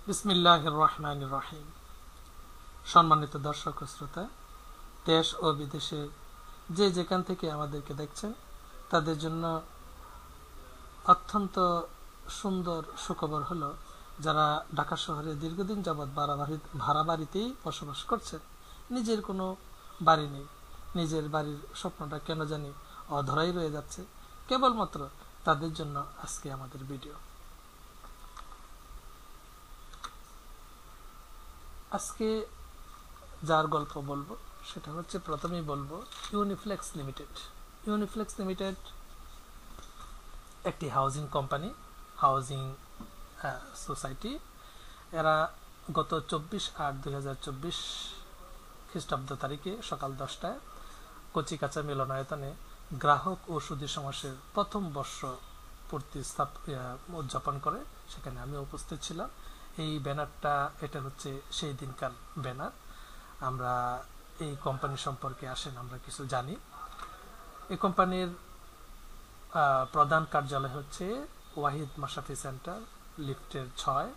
বিসমিল্লাহির রহমানির রহিম। সম্মানিত দর্শক ও শ্রোতা, দেশ ও বিদেশে যে যেখান থেকে আমাদেরকে দেখছেন তাদের জন্য অত্যন্ত সুন্দর সুখবর হলো যারা ঢাকা শহরে দীর্ঘদিন যাবৎ ভাড়া বাড়িতেই বসবাস করছেন, নিজের কোনো বাড়ি নেই, নিজের বাড়ির স্বপ্নটা কেন জানি অধরাই রয়ে যাচ্ছে, কেবলমাত্র তাদের জন্য আজকে আমাদের ভিডিও। আজকে যার গল্প বলবো সেটা হচ্ছে, প্রথমেই বলবো ইউনিফ্লেক্স লিমিটেড। ইউনিফ্লেক্স লিমিটেড একটি হাউজিং কোম্পানি, হাউজিং সোসাইটি। এরা গত 24/8/2024 খ্রিস্টাব্দ তারিখে সকাল 10টায় কচিকাঁচা মিলনায়তনে গ্রাহক ও সুধী সমাবেশের প্রথম বর্ষ পূর্তি উদযাপন করে। সেখানে আমি উপস্থিত ছিলাম। এই ব্যানারটা, এটা হচ্ছে সেই দিনকার ব্যানার। আমরা এই কোম্পানি সম্পর্কে আসেন আমরা কিছু জানি। এই কোম্পানির প্রধান কার্যালয় হচ্ছে ওয়াহিদ মাশরাফি সেন্টার, লিফটের 6,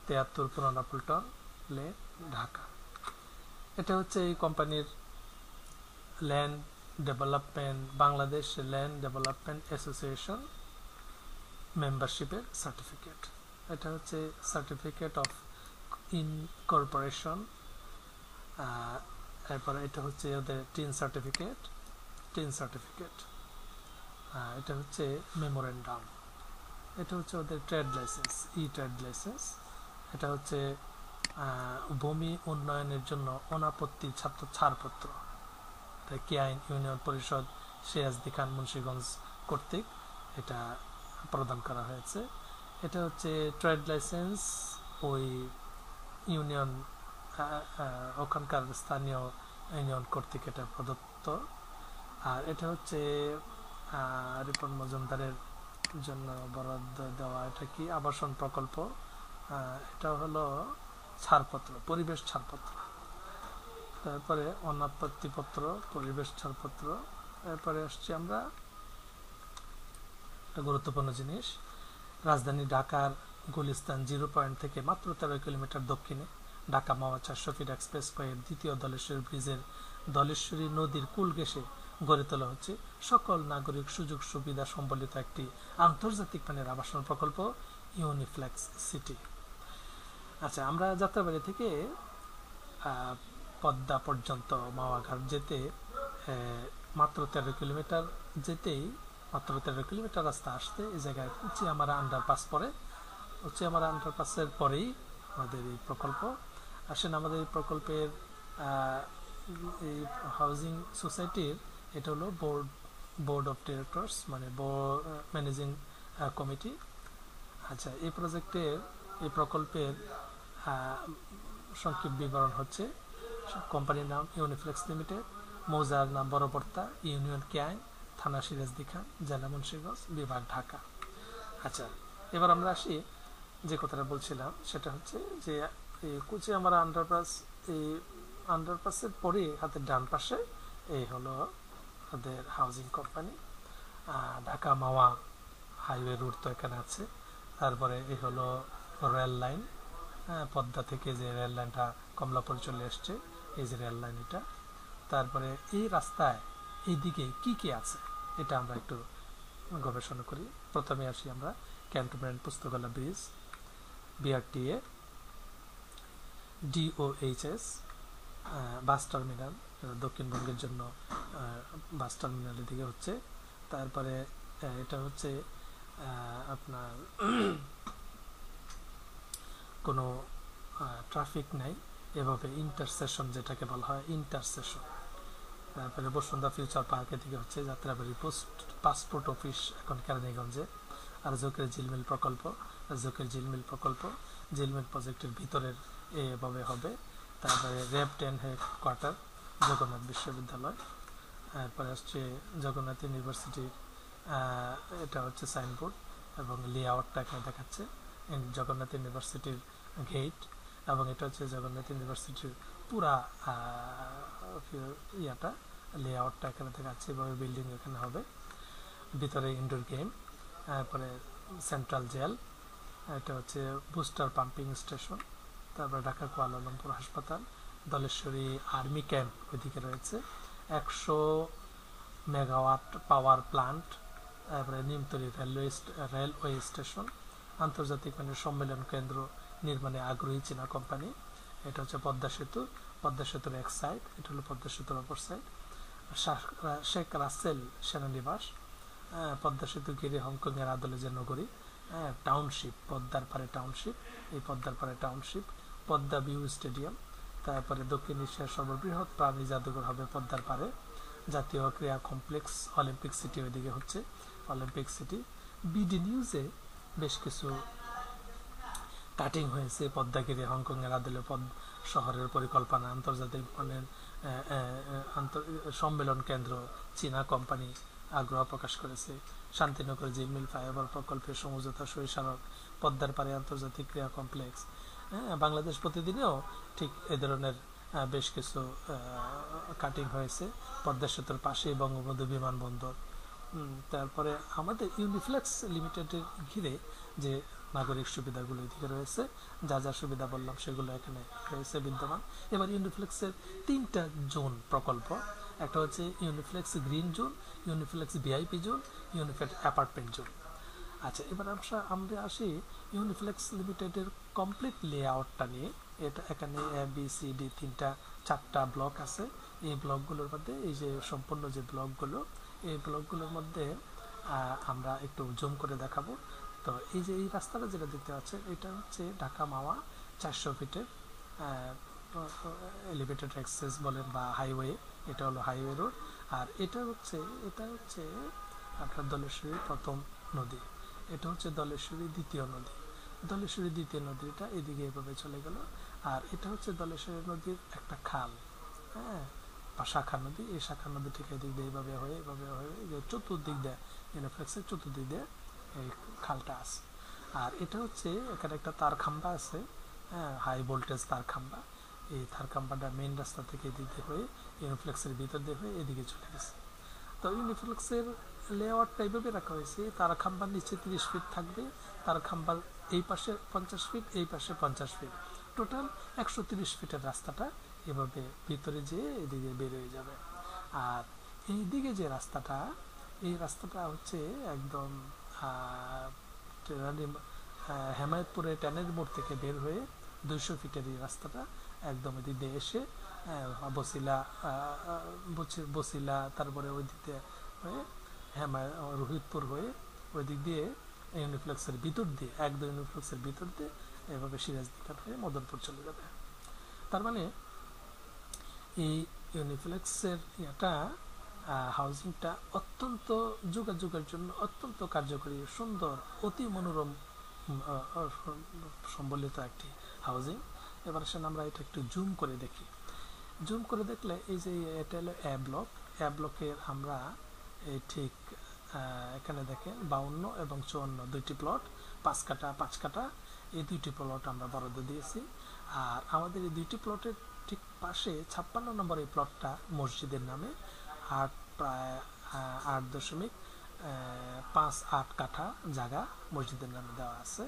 73 পুরানা পল্টন লেন, ঢাকা। এটা হচ্ছে এই কোম্পানির land development, Bangladesh land development association মেম্বারশিপের সার্টিফিকেট। এটা হচ্ছে সার্টিফিকেট অফ ইনকর্পোরেশন। এরপরে এটা হচ্ছে ওদের টিন সার্টিফিকেট। এটা হচ্ছে মেমোরেন্ডাম। এটা হচ্ছে ওদের ট্রেড লাইসেন্স, ট্রেড লাইসেন্স। এটা হচ্ছে ভূমি উন্নয়নের জন্য অনাপত্তি ছাড়পত্র, কেআইন ইউনিয়ন পরিষদ সিরাজদি খান মুন্সিগঞ্জ কর্তৃক এটা প্রদান করা হয়েছে। এটা হচ্ছে ট্রেড লাইসেন্স, ওই ইউনিয়ন ওখানকার স্থানীয় ইউনিয়ন কর্তৃক এটা প্রদত্ত। আর এটা হচ্ছে রিপন মজুমদারের জন্য বরাদ্দ দেওয়া, এটা কি আবাসন প্রকল্প। এটা হলো ছাড়পত্র, পরিবেশ ছাড়পত্র। তারপরে অনাপত্তিপত্র, পরিবেশ ছাড়পত্র। এরপরে আসছি আমরা একটা গুরুত্বপূর্ণ জিনিস, রাজধানী ঢাকার গুলিস্তান 0 পয়েন্ট থেকে মাত্র 13 কিলোমিটার দক্ষিণে ঢাকা মাওয়া 400 ফিট এক্সপ্রেসওয়ের দ্বিতীয় ধলেশ্বরী ব্রিজের ধলেশ্বরী নদীর কূল ঘেঁষে গড়ে তোলা হচ্ছে সকল নাগরিক সুযোগ সুবিধা সম্বলিত একটি আন্তর্জাতিক মানের আবাসন প্রকল্প ইউনিফ্লেক্স সিটি। আচ্ছা, আমরা যাত্রাবাড়ি থেকে পদ্মা পর্যন্ত মাওয়াঘাট যেতে মাত্র 13 কিলোমিটার যেতেই, মাত্র 13 কিলোমিটার রাস্তা আসতে এই জায়গায় কুচিয়ামারা আন্ডারপাস পড়ে। কুচিয়ামারা আন্ডারপাসের পরেই আমাদের এই প্রকল্প। আসেন আমাদের এই প্রকল্পের এই হাউজিং সোসাইটির, এটা হলো বোর্ড অফ ডিরেক্টরস, মানে ম্যানেজিং কমিটি। আচ্ছা, এই প্রকল্পের সংক্ষিপ্ত বিবরণ হচ্ছে, কোম্পানির নাম ইউনিফ্লেক্স লিমিটেড, মৌজার নাম বড়পর্তা, ইউনিয়ন কেআইন, থানা সিরাজদি খান, জেলা মুন্সিগঞ্জ, বিভাগ ঢাকা। আচ্ছা, এবার আমরা আসি যে কথাটা বলছিলাম, সেটা হচ্ছে যে এই কুচিয়ামারা আন্ডারপাস, এই আন্ডারপাসের পরে হাতের ডান পাশে এই হলো ওদের হাউজিং কোম্পানি। ঢাকা মাওয়া হাইওয়ে রুট তো এখানে আছে। তারপরে এই হলো রেল লাইন, পদ্মা থেকে যে রেল লাইনটা কমলাপুর চলে এসছে, এই যে রেল লাইন এটা। তারপরে এই রাস্তায় এইদিকে কি কি আছে এটা আমরা একটু গবেষণা করি। প্রথমে আসি আমরা ক্যান্টনমেন্ট পুস্তকালয় bridge, BRTA, DOHS, bus terminal, দক্ষিণবঙ্গের জন্য বাস টার্মিনালের দিকে হচ্ছে। তারপরে এটা হচ্ছে আপনার কোনো ট্রাফিক নাই, এভাবে ইন্টারসেশন যেটাকে বলা হয়, ইন্টারসেশন। তারপরে বসুন্ধরা ফিউচার পার্কের দিকে হচ্ছে যাত্রাবাড়ি পাসপোর্ট অফিস এখন কেরানীগঞ্জে। আর জোকের ঝিলমিল প্রকল্প, ঝিলমিল প্রজেক্টের ভিতরের এভাবে হবে। তারপরে র্যাব 10 হেডকোয়ার্টার, জগন্নাথ বিশ্ববিদ্যালয়। তারপরে আসছে জগন্নাথ ইউনিভার্সিটির, এটা হচ্ছে সাইনবোর্ড এবং লেআউটটা এখানে দেখাচ্ছে, জগন্নাথ ইউনিভার্সিটির গেট। এবং এটা হচ্ছে জগন্নাথ ইউনিভার্সিটির পুরা লেআউটটা এখানে দেখাচ্ছে, এভাবে বিল্ডিং এখানে হবে। ভিতরে ইনডোর গেম, তারপরে সেন্ট্রাল জেল, এটা হচ্ছে বুস্টার পাম্পিং স্টেশন, তারপরে ঢাকা কুয়ালালামপুর হাসপাতাল, দলেশ্বরী আর্মি ক্যাম্প ওইদিকে রয়েছে, 100 মেগাওয়াট পাওয়ার প্লান্ট, তারপরে নিমতলী রেলওয়ে স্টেশন, আন্তর্জাতিক মানের সম্মেলন কেন্দ্র নির্মাণে আগ্রহী চীনা কোম্পানি। এটা হচ্ছে পদ্মা সেতু, পদ্মা সেতুর এক সাইড, এটা হলো পদ্মা সেতুর অপর সাইড। শেখ রাসেল সেনানিবাস, পদ্মা সেতু ঘিরে হংকংয়ের আদলেজের নগরী, টাউনশিপ, পদ্মার পারে টাউনশিপ, এই পদ্মার পারে টাউনশিপ, পদ্মা ভিউ স্টেডিয়াম, তারপরে দক্ষিণ এশিয়ার সর্ববৃহৎ প্রাণী জাদুঘর হবে পদ্মার পারে, জাতীয় ক্রীড়া কমপ্লেক্স, অলিম্পিক সিটি ওইদিকে হচ্ছে, অলিম্পিক সিটি। বিডি নিউজে বেশ কিছু কাটিং হয়েছে পদ্মা ঘিরে হংকংয়ের আদলে শহরের পরিকল্পনা, আন্তর্জাতিক মানের সম্মেলন কেন্দ্র, চীনা কোম্পানি আগ্রহ প্রকাশ করেছে, শান্তিনগর জিমিল ফ্লাইওভার প্রকল্পের সমঝোতা সই স্মারক, পদ্মার পারে আন্তর্জাতিক ক্রীড়া কমপ্লেক্স। বাংলাদেশ প্রতিদিনেও ঠিক এ ধরনের বেশ কিছু কাটিং হয়েছে, পদ্মা সেতুর পাশে বঙ্গবন্ধু বিমানবন্দর। তারপরে আমাদের ইউনিফ্লেক্স লিমিটেডের ঘিরে যে নাগরিক সুবিধাগুলো এদিকে রয়েছে, যা যা সুবিধা বললাম সেগুলো এখানে রয়েছে বিদ্যমান। এবার ইউনিফ্লেক্সের 3টা জোন প্রকল্প, একটা হচ্ছে Uniflex green zone, Uniflex VIP zone, Uniflex apartment zone. আচ্ছা, এবার আমরা আসি ইউনিফ্লেক্স লিমিটেডের কমপ্লিট লেআউটটা নিয়ে। এটা এখানে ABCD 4টা ব্লক আছে। এই ব্লকগুলোর মধ্যে এই যে সম্পূর্ণ যে ব্লকগুলো, এই ব্লকগুলোর মধ্যে আমরা একটু জুম করে দেখাবো। তো এই যে এই রাস্তাটা যেটা দেখতে পাচ্ছেন, এটা হচ্ছে ঢাকা মাওয়া 400 ফিটের এলিভেটেড অ্যাক্সেস বলেন বা হাইওয়ে, এটা হলো হাইওয়ে রোড। আর এটা হচ্ছে আপনার দলেশ্বরীর প্রথম নদী, এটা হচ্ছে দলেশ্বরী দ্বিতীয় নদী। দলেশ্বরী দ্বিতীয় নদীটা এদিকে এভাবে চলে গেল, আর এটা হচ্ছে দলেশ্বরী নদীর একটা খাল, হ্যাঁ, বা শাখা নদী। এই শাখা নদী থেকে এদিক দিয়ে এইভাবে হয়ে যে চতুর্দিক দিয়ে ইউনিফ্লেক্সের চতুর্দিক দিয়ে এই খালটা আছে। আর এটা হচ্ছে এখানে একটা তার খাম্বা আছে, হ্যাঁ, হাই ভোল্টেজ তার খাম্বা। এই তার খাম্বাটা মেইন রাস্তা থেকে এদিক দিয়ে হয়ে ইউনিফ্লেক্সের ভিতর দিয়ে হয়ে এদিকে চলে গেছে। তো ইউনিফ্লেক্সের লেআউটটা এইভাবে রাখা হয়েছে, তার খাম্বার নিচে 30 ফিট থাকবে, তার খাম্বার এই পাশে 50 ফিট, এই পাশে 50 ফিট, টোটাল 130 ফিটের রাস্তাটা এভাবে ভিতরে যেয়ে এদিকে বের হয়ে যাবে। আর এইদিকে যে রাস্তাটা, এই রাস্তাটা হচ্ছে একদম হেমায়তপুরে ট্যানের মোড় থেকে বের হয়ে 200 ফিটের এই রাস্তাটা একদম এদিক দিয়ে এসে বসিলা তারপরে ওই দিক দিয়ে হয়ে রোহিতপুর হয়ে ওই দিক দিয়ে ইউনিফ্লেক্সের ভিতর দিয়ে একদম ইউনিফ্লেক্সের ভিতর দিয়ে এভাবে সিরাজদিঘাট হয়ে মদনপুর চলে যাবে। তার মানে এই ইউনিফ্লেক্সের হাউজিংটা অত্যন্ত যোগাযোগের জন্য অত্যন্ত কার্যকরী, সুন্দর, অতি মনোরম সম্বলিত একটি হাউজিং। এবার আসেন আমরা এটা একটু জুম করে দেখি। জুম করে দেখলে এই যে এটা হলো এ ব্লকের আমরা এই ঠিক এখানে দেখেন 52 এবং 54 দুইটি প্লট, 5 কাঠা 5 কাঠা, এই দুইটি প্লট আমরা বরাদ্দ দিয়েছি। আর আমাদের এই দুইটি প্লটের ঠিক পাশে 56 নম্বর এই প্লটটা মসজিদের নামে, প্রায় 8.58 কাঠা জায়গা মসজিদের নামে দেওয়া আছে।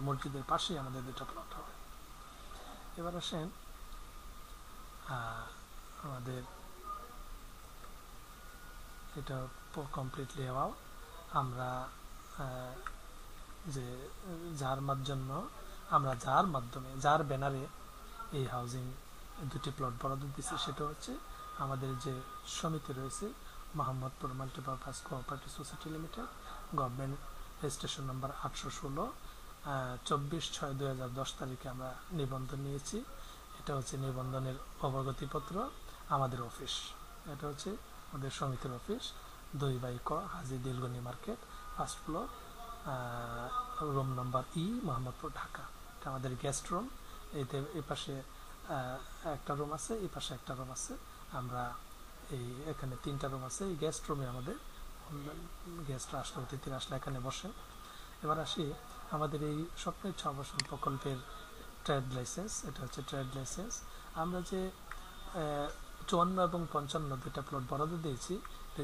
মসজিদের পাশেই আমাদের দুটো প্লট হবে। এবার আসেন আমাদের এটা কমপ্লিট লেআউট, আমরা যে যার মাধ্যমে যার ব্যানারে এই হাউজিং দুটি প্লট বরাদ্দ দিচ্ছে, সেটা হচ্ছে আমাদের যে সমিতি রয়েছে Mohammadpur multipurpose cooperative society limited, government registration number 816, 24/6/2010 তারিখে আমরা নিবন্ধন নিয়েছি। এটা হচ্ছে নিবন্ধনের অবগতিপত্র, আমাদের অফিস, এটা হচ্ছে আমাদের সমিতির অফিস, 2/ক Haji Dilgoni market, first floor, room number Mohammadpur, Dhaka. এটা আমাদের গেস্ট রুম, এই পাশে একটা রুম আছে, এই পাশে একটা রুম আছে, আমরা এখানে 3টা রুম আছে। এই গেস্ট রুমে আমাদের গেস্টরা আসলে, অতিথিরা আসলে এখানে বসেন। এবার আসি আমাদের এই স্বপ্নের আবাসন প্রকল্পের ট্রেড লাইসেন্স, এটা হচ্ছে ট্রেড লাইসেন্স। আমরা যে 54 এবং 55 দুইটা প্লট বরাদ্দ দিয়েছি,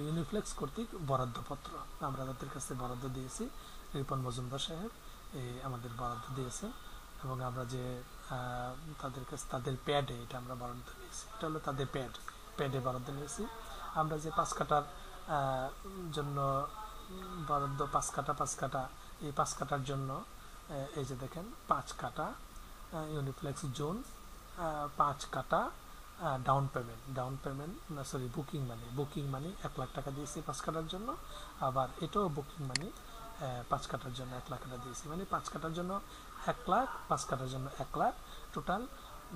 ইউনিফ্লেক্স কর্তৃক বরাদ্দপত্র আমরা তাদের কাছে বরাদ্দ দিয়েছি, রিপন মজুমদার সাহেব আমাদের বরাদ্দ দিয়েছে, এবং আমরা যে তাদের কাছে তাদের প্যাডে এটা আমরা বরাদ্দ নিয়েছি, এটা হলো তাদের প্যাডে বরাদ্দ নিয়েছি। আমরা যে 5 কাঠার জন্য বরাদ্দ, 5 কাঠা এই 5 কাঠার জন্য এই যে দেখেন 5 কাঠা ইউনিফ্লেক্স জোন, 5 কাঠা ডাউন পেমেন্ট না সরি বুকিং মানি 1 লাখ টাকা দিয়েছি 5 কাঠার জন্য। আবার এটাও বুকিং মানি 5 কাঠার জন্য 1 লাখ টাকা দিয়েছি, মানে 5 কাঠার জন্য 1 লাখ, 5 কাঠার জন্য 1 লাখ, টোটাল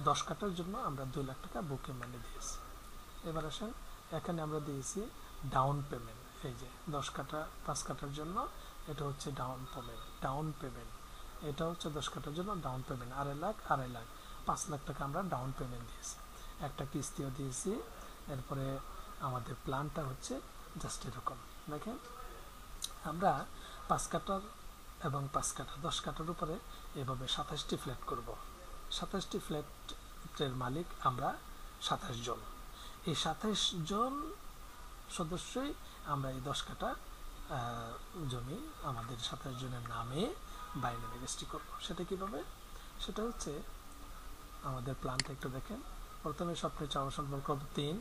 10 কাঠার জন্য আমরা 2 লাখ টাকা বুকিং মানি দিয়েছি। এবার আসেন, এখানে আমরা দিয়েছি ডাউন পেমেন্ট, এই যে 10 কাঠা 5 কাঠার জন্য এটা হচ্ছে ডাউন পেমেন্ট, এটা হচ্ছে 10 কাঠার জন্য ডাউন পেমেন্ট 2.5 লাখ 5 লাখ টাকা আমরা ডাউন পেমেন্ট দিয়েছি, একটা কিস্তিও দিয়েছি। এরপরে আমাদের প্ল্যানটা হচ্ছে জাস্ট এরকম দেখেন, আমরা 5 কাঠার এবং 5 কাঠা 10 কাঠার উপরে এভাবে 27টি ফ্ল্যাট করব। 27টি ফ্ল্যাটের মালিক আমরা 27 জন। এই 27 জন সদস্যই আমরা এই 10 কাঠা জমি আমাদের 27 জনের নামে বাইনারি রেজিস্ট্রি করব। সেটা কিভাবে? সেটা হচ্ছে আমাদের প্ল্যানটা একটু দেখেন। প্রথমে স্বপ্নের আবাসন প্রকল্প 3,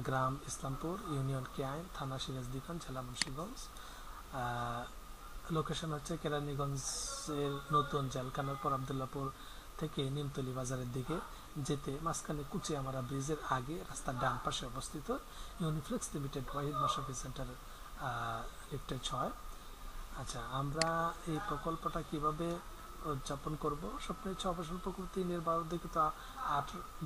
গ্রাম ইসলামপুর, ইউনিয়ন কেআইন, থানা সিরাজদিগঞ্জ, জেলা মুন্সিগঞ্জ। লোকেশন হচ্ছে কেরানীগঞ্জের নতুন জেলখানার পর আবদুল্লাপুর থেকে নিমতলী বাজারের দিকে যেতে মাঝখানে কুচিয়ামারা ব্রিজের আগে রাস্তার ডান পাশে অবস্থিত Uniflex limited Wahid Mashrafi center lifted 6। আচ্ছা, আমরা এই প্রকল্পটা কিভাবে উদযাপন করব? স্বপ্নের আবাসন প্রকল্প 3-এর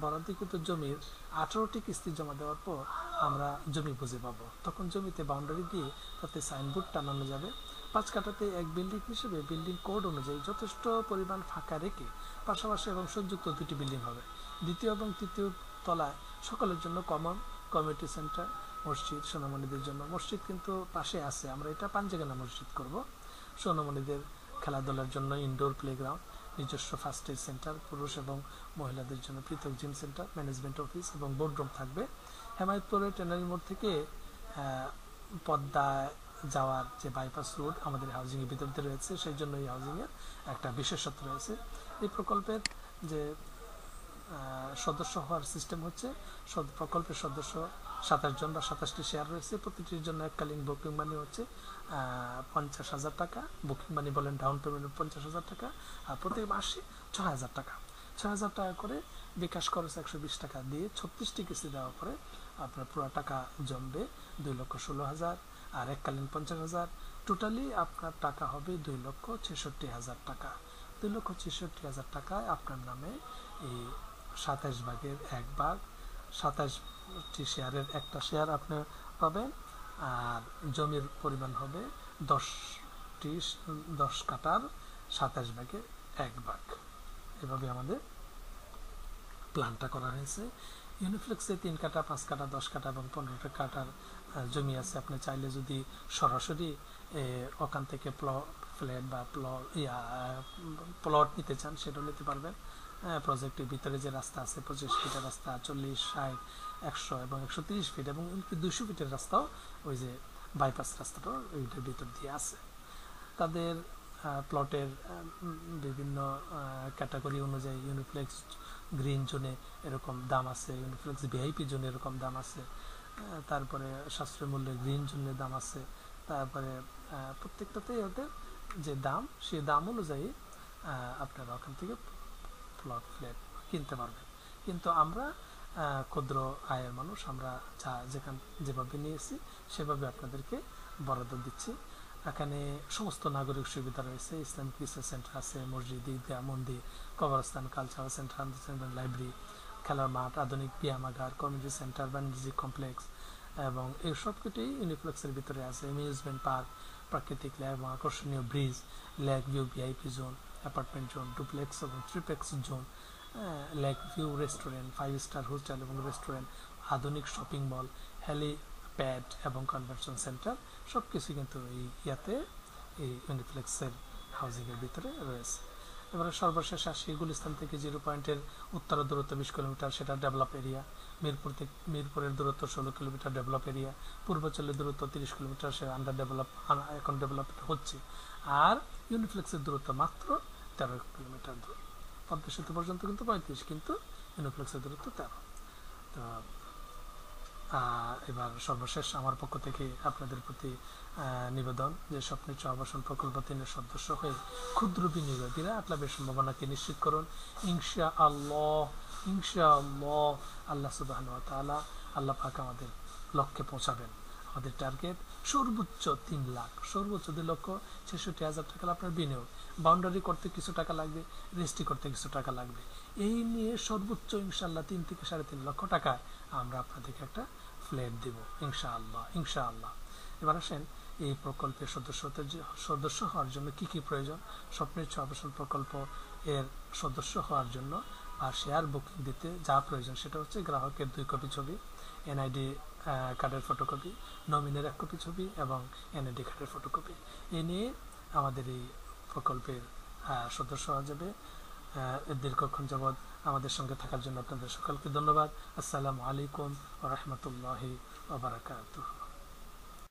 বরাদ্দকৃত জমির 18টি কিস্তি জমা দেওয়ার পর আমরা জমি বুঝে পাবো। তখন জমিতে বাউন্ডারি দিয়ে তাতে সাইনবোর্ড টানানো যাবে। 5 কাঠাতে এক বিল্ডিং হিসেবে বিল্ডিং কোড অনুযায়ী যথেষ্ট পরিমাণ ফাঁকা রেখে পাশাপাশি এবং সংযুক্ত 2টি বিল্ডিং হবে। দ্বিতীয় এবং তৃতীয় তলায় সকলের জন্য কমন কমিউনিটি সেন্টার, মসজিদ, সোনামণিদের জন্য মসজিদ কিন্তু পাশে আছে, আমরা এটা পাঞ্জেগানা মসজিদ করব। সোনামণিদের খেলাধুলার জন্য ইনডোর প্লেগ্রাউন্ড, নিজস্ব ফার্স্ট এড সেন্টার, পুরুষ এবং মহিলাদের জন্য পৃথক জিম সেন্টার, ম্যানেজমেন্ট অফিস এবং বোর্ডরুম থাকবে। হেমায়তপুরের ট্যানারি মোড় থেকে পদ্মা যাওয়ার যে বাইপাস রোড আমাদের হাউজিংয়ের ভিতরে রয়েছে, সেই জন্য এই হাউজিংয়ের একটা বিশেষত্ব রয়েছে। এই প্রকল্পের যে সদস্য হওয়ার সিস্টেম হচ্ছে, প্রকল্পের সদস্য 27 জন বা 27টি শেয়ার রয়েছে। প্রতিটির জন্য এককালীন বুকিং মানি হচ্ছে 50,000 টাকা, বুকিং মানি বলেন ডাউন পেমেন্ট 50,000 টাকা, আর প্রতি মাসে 6,000 টাকা 6,000 টাকা করে বিকাশ খরচ 120 টাকা দিয়ে 36টি কিস্তি দেওয়ার পরে আপনার পুরো টাকা জমবে 2,16,000, আর এককালীন 50,000, টোটালি আপনার টাকা হবে 2,66,000 টাকা। 2,66,000 টাকায় আপনার নামে এই 27 ভাগের 1 ভাগ, 27টি শেয়ারের একটা শেয়ার আপনি পাবেন, আর জমির পরিমাণ হবে 10 কাঠার 27 ভাগের 1 ভাগ। এভাবে আমাদের প্ল্যানটা করা হয়েছে। ইউনিফ্লেক্সে 3 কাঠা, 5 কাঠা, 10 কাঠা এবং 15 কাঠার জমি আছে। আপনি চাইলে যদি সরাসরি ওখান থেকে ফ্ল্যাট বা প্লট নিতে চান সেটাও নিতে পারবেন। প্রজেক্টের ভিতরে যে রাস্তা আছে 25 ফিটের রাস্তা, 40, 60, 100 এবং 130 ফিট এবং 200 ফিটের রাস্তাও, ওই যে বাইপাস রাস্তাটাও ওইটার ভিতর দিয়ে আছে। তাদের প্লটের বিভিন্ন ক্যাটাগরি অনুযায়ী ইউনিফ্লেক্স গ্রিন জোনে এরকম দাম আছে, ইউনিফ্লেক্স ভিআইপি জোনে এরকম দাম আছে, তারপরে সাশ্রয় মূল্যে গ্রিন জোনের দাম আছে। তারপরে প্রত্যেকটাতেই ওদের যে দাম, সেই দাম অনুযায়ী আপনারা ওখান থেকে ফ্ল্যাট কিনতে পারবেন। কিন্তু আমরা ক্ষুদ্র আয়ের মানুষ, আমরা যেভাবে নিয়েছি সেভাবে আপনাদেরকে বরাদ্দ দিচ্ছি। এখানে সমস্ত নাগরিক সুবিধা রয়েছে, ইসলামিক রিসার্চ সেন্টার আছে, মসজিদ, ঈদগাহ, মন্দির, কবরস্থান, কালচারাল সেন্টার, লাইব্রেরি, খেলার মাঠ, আধুনিক ব্যায়ামাগার, কমিউনিটি সেন্টার, বাণিজ্যিক কমপ্লেক্স এবং এই সব কিছুই ইউনিফ্লেক্সের ভিতরে আছে। অ্যামিউজমেন্ট পার্ক, প্রাকৃতিক ল্যাব, আকর্ষণীয় bridge, lake view VIP zone, apartment zone, duplex এবং triplex zone, lake view restaurant, 5 star hotel এবং রেস্টুরেন্ট, আধুনিক শপিং মল, হেলিপ্যাড এবং কনভেনশন সেন্টার, সব কিছু কিন্তু এই ইউনিফ্লেক্সের হাউজিংয়ের ভিতরে রয়েছে। এবারে সর্বশেষ আসি গুলিস্তান থেকে 0 পয়েন্টের উত্তর দূরত্ব 20 কিলোমিটার, সেটা ডেভেলপ এরিয়া। মিরপুরের দূরত্ব 16 কিলোমিটার, ডেভেলপ এরিয়া। পূর্বাঞ্চলের দূরত্ব 30 কিলোমিটার, সে এখন ডেভেলপ হচ্ছে। আর ইউনিফ্লেক্সের দূরত্ব মাত্র 13 কিলোমিটার দূর। পদ্মা সেতু পর্যন্ত কিন্তু 35, কিন্তু ইউনিফ্লেক্সের দূরত্ব 13। তো এবার সর্বশেষ আমার পক্ষ থেকে আপনাদের প্রতি নিবেদন যে স্বপ্নের ছোঁয়া আবাসন প্রকল্প 3-এর সদস্য হয়ে ক্ষুদ্র বিনিয়োগীরা 8 লাভের সম্ভাবনাকে নিশ্চিত করুন। ইনশাআল্লাহ, ইনশাআল্লাহ আল্লাহ সুবহানাহু ওয়া তাআলা, আল্লাহ পাক আমাদের লক্ষ্যে পৌঁছাবেন। আমাদের টার্গেট সর্বোচ্চ 3 লাখ, সর্বোচ্চ 2,66,000 টাকা আপনার বিনিয়োগ। বাউন্ডারি করতে কিছু টাকা লাগবে, রেজিস্ট্রি করতে কিছু টাকা লাগবে। এই নিয়ে সর্বোচ্চ ইনশাআল্লাহ 3 থেকে 3.5 লক্ষ টাকা আমরা আপনাদেরকে একটা ফ্ল্যাট দেব ইনশাআল্লাহ, ইনশাআল্লাহ। এবার আসেন এই প্রকল্পের সদস্য হওয়ার জন্য কি কি প্রয়োজন। স্বপ্নের ছোঁয়া আবাসন প্রকল্প এর সদস্য হওয়ার জন্য বা শেয়ার বুকিং দিতে যা প্রয়োজন সেটা হচ্ছে গ্রাহকের 2 কপি ছবি, এনআইডি কার্ডের ফটোকপি, নমিনের 1 কপি ছবি এবং এনআইডি কার্ডের ফটোকপি। এ নিয়ে আমাদের এই প্রকল্পের সদস্য হওয়া যাবে। দীর্ঘক্ষণ যাবৎ আমাদের সঙ্গে থাকার জন্য আপনাদের সকলকে ধন্যবাদ। আসসালামু আলাইকুম ওয়া রাহমাতুল্লাহি ওয়া বারাকাতুহু।